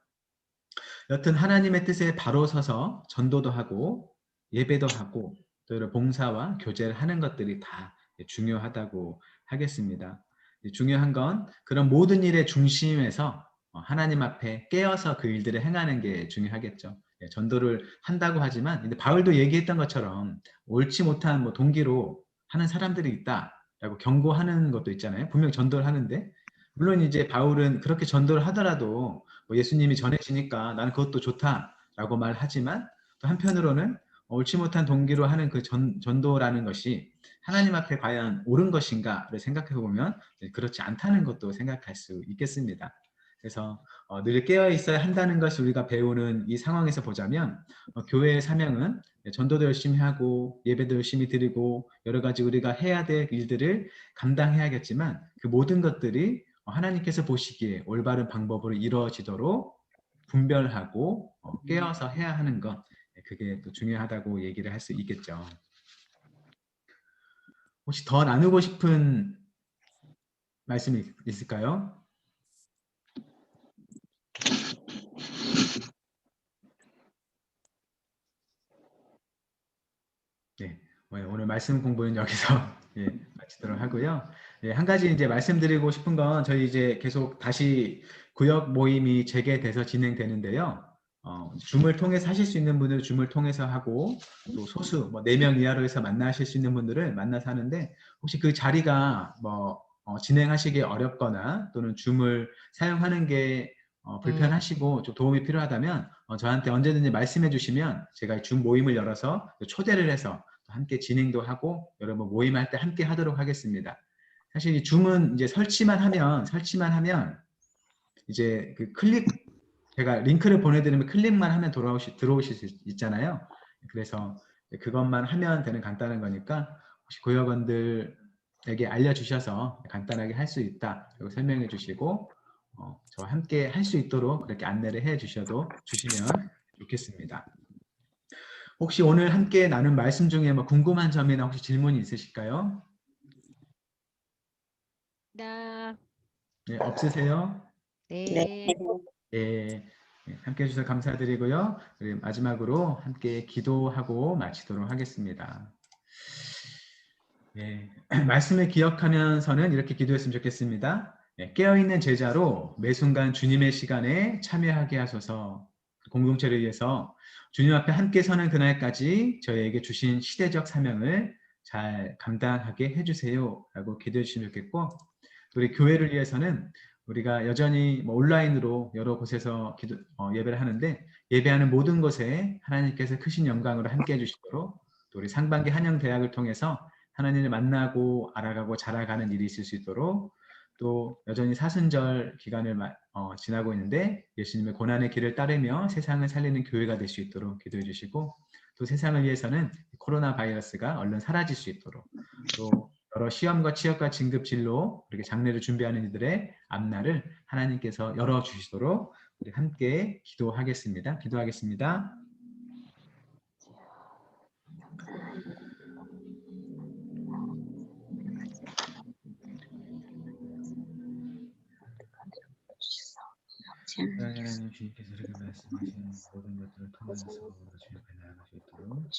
Speaker 1: 여튼 하나님의 뜻에 바로 서서 전도도 하고 예배도 하고 또 봉사와 교제를 하는 것들이 다 중요하다고 하겠습니다. 중요한 건 그런 모든 일의 중심에서 하나님 앞에 깨어서 그 일들을 행하는 게 중요하겠죠. 전도를 한다고 하지만 근데 바울도 얘기했던 것처럼 옳지 못한 뭐 동기로 하는 사람들이 있다라고 경고하는 것도 있잖아요. 분명 전도를 하는데 물론 이제 바울은 그렇게 전도를 하더라도 뭐 예수님이 전해지니까 나는 그것도 좋다라고 말하지만 또 한편으로는 옳지 못한 동기로 하는 그 전도라는 것이 하나님 앞에 과연 옳은 것인가를 생각해 보면 그렇지 않다는 것도 생각할 수 있겠습니다. 그래서 늘 깨어 있어야 한다는 것을 우리가 배우는 이 상황에서 보자면 교회의 사명은 전도도 열심히 하고 예배도 열심히 드리고 여러 가지 우리가 해야 될 일들을 감당해야겠지만 그 모든 것들이 하나님께서 보시기에 올바른 방법으로 이루어지도록 분별하고 깨어서 해야 하는 것 그게 또 중요하다고 얘기를 할 수 있겠죠. 혹시 더 나누고 싶은 말씀이 있을까요? 네, 오늘 말씀 공부는 여기서 마치도록 하고요. 한 가지 이제 말씀드리고 싶은 건 저희 이제 계속 다시 구역 모임이 재개돼서 진행되는데요. 줌을 통해서 하실 수 있는 분들 줌을 통해서 하고 또 소수 뭐 4명 이하로 해서 만나실 수 있는 분들을 만나서 하는데 혹시 그 자리가 뭐 진행하시기 어렵거나 또는 줌을 사용하는 게 불편하시고 좀 도움이 필요하다면 저한테 언제든지 말씀해 주시면 제가 줌 모임을 열어서 초대를 해서 함께 진행도 하고 여러분 모임할 때 함께 하도록 하겠습니다. 사실 이 줌은 이제 설치만 하면 이제 그 제가 링크를 보내드리면 클릭만 하면 들어오실 수 있잖아요. 그래서 그것만 하면 되는 간단한 거니까 혹시 고역원들에게 알려주셔서 간단하게 할 수 있다 라고 설명해 주시고 저와 함께 할 수 있도록 그렇게 안내를 해 주시면 좋겠습니다. 혹시 오늘 함께 나눈 말씀 중에 뭐 궁금한 점이나 혹시 질문이 있으실까요?
Speaker 3: 네.
Speaker 1: 네, 없으세요?
Speaker 3: 네.
Speaker 1: 네, 함께 해주셔서 감사드리고요. 그리고 마지막으로 함께 기도하고 마치도록 하겠습니다. 네, 말씀을 기억하면서는 이렇게 기도했으면 좋겠습니다. 네, 깨어있는 제자로 매 순간 주님의 시간에 참여하게 하소서. 공동체를 위해서 주님 앞에 함께 서는 그날까지 저희에게 주신 시대적 사명을 잘 감당하게 해주세요 라고 기도해 주시면 좋겠고, 우리 교회를 위해서는 우리가 여전히 온라인으로 여러 곳에서 예배를 하는데 예배하는 모든 곳에 하나님께서 크신 영광으로 함께 해주시도록, 또 우리 상반기 한영대학을 통해서 하나님을 만나고 알아가고 자라가는 일이 있을 수 있도록, 또 여전히 사순절 기간을 지나고 있는데 예수님의 고난의 길을 따르며 세상을 살리는 교회가 될 수 있도록 기도해 주시고, 또 세상을 위해서는 코로나 바이러스가 얼른 사라질 수 있도록, 또 여러 시험과 취업과 진급 진로 그렇게 장래를 준비하는 이들의 앞날을 하나님께서 열어주시도록 우리 함께 기도하겠습니다. 기도하겠습니다. 하나님 주님께서 이렇게 말씀하시는 모든 것들을 통해서 주님 앞에 나아갈 수 있도록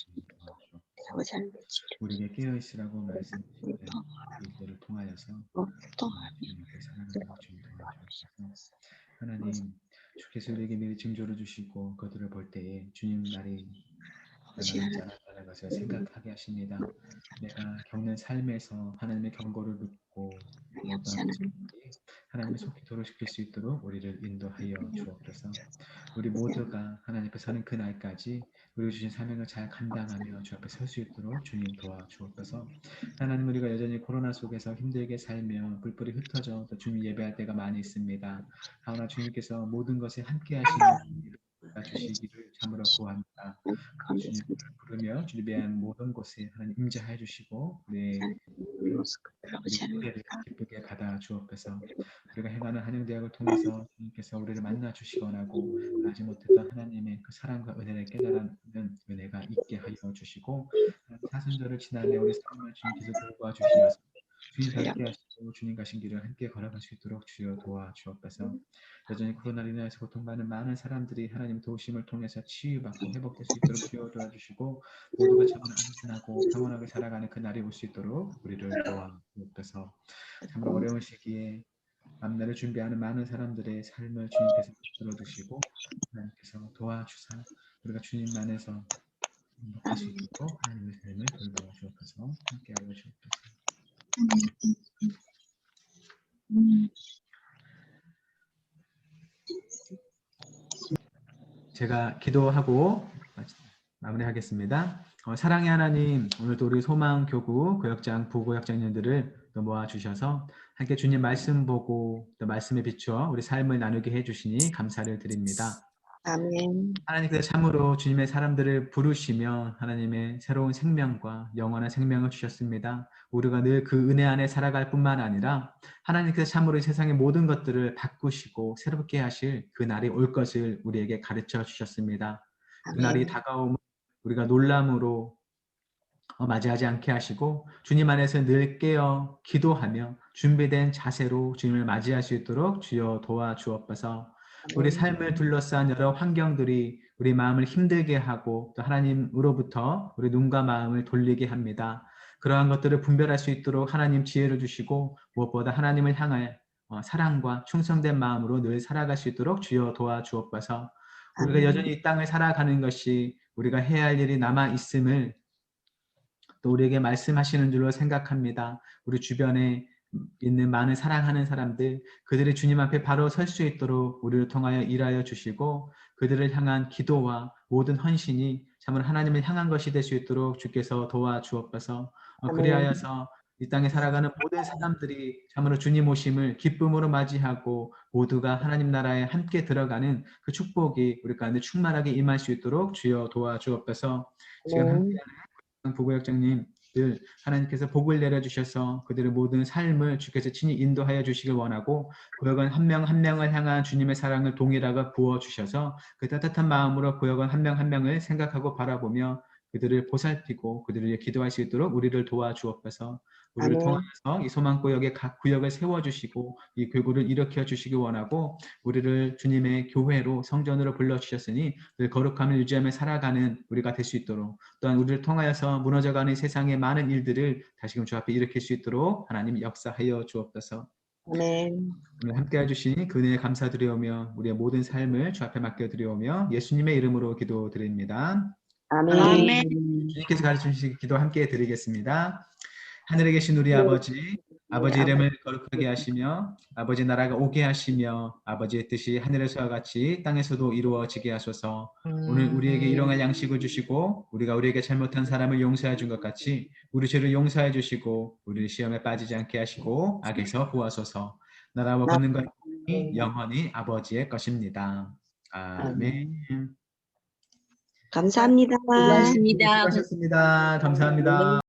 Speaker 1: 우리에게 깨어있으라고 말씀하실 때 이들을 통하여서 주님 앞에 살아가도록 주님 도와주옵소서. 하나님 주께서 우리에게 미리 징조를 주시고 그들을 볼 때에 주님 날이 따라가는 것을 생각하게 하십니다. 내가 겪는 삶에서 하나님의 경고를 듣고 하나님의 속히 도로시킬 수 있도록 우리를 인도하여 주옵소서. 우리 모두가 하나님 앞에 서는 그 날까지 우리 주신 사명을 잘 감당하며 주 앞에 설 수 있도록 주님 도와주옵소서. 하나님, 우리가 여전히 코로나 속에서 힘들게 살며 불불이 흩어져 또 주님 예배할 때가 많이 있습니다. 하오나 주님께서 모든 것에 함께 하시는 주시기를 참으로 구합니다. 주님을 부르며 주님 위한 모든 곳에 하나님 임재하여 주시고 우리 예배를 기쁘게 받아 주옵소서. 우리가 행하는 한영대학을 통해서 주님께서 우리를 만나 주시고 원하고 알지 못했던 하나님의 그 사랑과 은혜를 깨달은 은혜가 있게 하여 주시고, 사순절을 지나며 우리 삶을 주님께서 도와주시어서 주님 닮게 하시고 주님 가신 길을 함께 걸어갈 수 있도록 주여 도와주옵소서. 여전히 코로나로 인해서 고통받는 많은 사람들이 하나님 도우심을 통해서 치유받고 회복될 수 있도록 주여 도와주시고, 모두가 참으로 안전하고 평온하게 살아가는 그 날이 올 수 있도록 우리를 도와주옵소서. 참으로 어려운 시기에 앞날을 준비하는 많은 사람들의 삶을 주님께서 들어주시고 하나님께서 도와주사 우리가 주님 안에서 행복할 수 있도록 하나님의 삶을 돌보아 주옵소서. 함께하여 주옵소서. 제가 기도하고 마무리하겠습니다. 사랑의 하나님, 오늘도 우리 소망교구 고역장 부고역장님들을 또 모아주셔서 함께 주님 말씀 보고 또 말씀에 비추어 우리 삶을 나누게 해주시니 감사를 드립니다.
Speaker 6: 아멘.
Speaker 1: 하나님께서 참으로 주님의 사람들을 부르시며 하나님의 새로운 생명과 영원한 생명을 주셨습니다. 우리가 늘 그 은혜 안에 살아갈 뿐만 아니라 하나님께서 참으로 이 세상의 모든 것들을 바꾸시고 새롭게 하실 그 날이 올 것을 우리에게 가르쳐 주셨습니다. 그 날이 다가오면 우리가 놀람으로 맞이하지 않게 하시고 주님 안에서 늘 깨어 기도하며 준비된 자세로 주님을 맞이할 수 있도록 주여 도와주옵소서. 우리 삶을 둘러싼 여러 환경들이 우리 마음을 힘들게 하고 또 하나님으로부터 우리 눈과 마음을 돌리게 합니다. 그러한 것들을 분별할 수 있도록 하나님 지혜를 주시고 무엇보다 하나님을 향할 사랑과 충성된 마음으로 늘 살아갈 수 있도록 주여 도와주옵소서. 우리가 여전히 이 땅을 살아가는 것이 우리가 해야 할 일이 남아 있음을 또 우리에게 말씀하시는 줄로 생각합니다. 우리 주변에 있는 많은 사랑하는 사람들, 그들이 주님 앞에 바로 설 수 있도록 우리를 통하여 일하여 주시고 그들을 향한 기도와 모든 헌신이 참으로 하나님을 향한 것이 될 수 있도록 주께서 도와주옵소서. 그리하여서 이 땅에 살아가는 모든 사람들이 참으로 주님 오심을 기쁨으로 맞이하고 모두가 하나님 나라에 함께 들어가는 그 축복이 우리 가운데 충만하게 임할 수 있도록 주여 도와주옵소서. 지금 함께하는 부구역장님들 하나님께서 복을 내려주셔서 그들의 모든 삶을 주께서 친히 인도하여 주시길 원하고 구역원 한 명 한 명을 향한 주님의 사랑을 동일하게 부어주셔서 그 따뜻한 마음으로 구역원 한 명 한 명을 생각하고 바라보며 그들을 보살피고 그들을 위해 기도할 수 있도록 우리를 도와주옵소서. 우리를 통하여서 이 소망구역의 각 구역을 세워주시고 이 교구를 일으켜 주시기 원하고 우리를 주님의 교회로 성전으로 불러주셨으니 늘 거룩함을 유지하며 살아가는 우리가 될 수 있도록 또한 우리를 통하여서 무너져가는 세상의 많은 일들을 다시금 주 앞에 일으킬 수 있도록 하나님 역사하여 주옵소서. 오늘 함께해 주신 그 은혜에 감사드리오며 우리의 모든 삶을 주 앞에 맡겨드리오며 예수님의 이름으로 기도드립니다.
Speaker 6: 아멘.
Speaker 1: 주님께서 가르쳐주신 기도 함께 드리겠습니다. 하늘에 계신 우리 아버지, 아버지 이름을 거룩하게 하시며 아버지 나라가 오게 하시며 아버지의 뜻이 하늘에서와 같이 땅에서도 이루어지게 하소서. 오늘 우리에게 일용할 양식을 주시고 우리가 우리에게 잘못한 사람을 용서해 준 것 같이 우리 죄를 용서해 주시고 우리를 시험에 빠지지 않게 하시고 악에서 구하소서. 나라와 권능과 힘이 영원히 아버지의 것입니다. 아멘.
Speaker 6: 감사합니다.
Speaker 1: 수고하셨습니다. 감사합니다.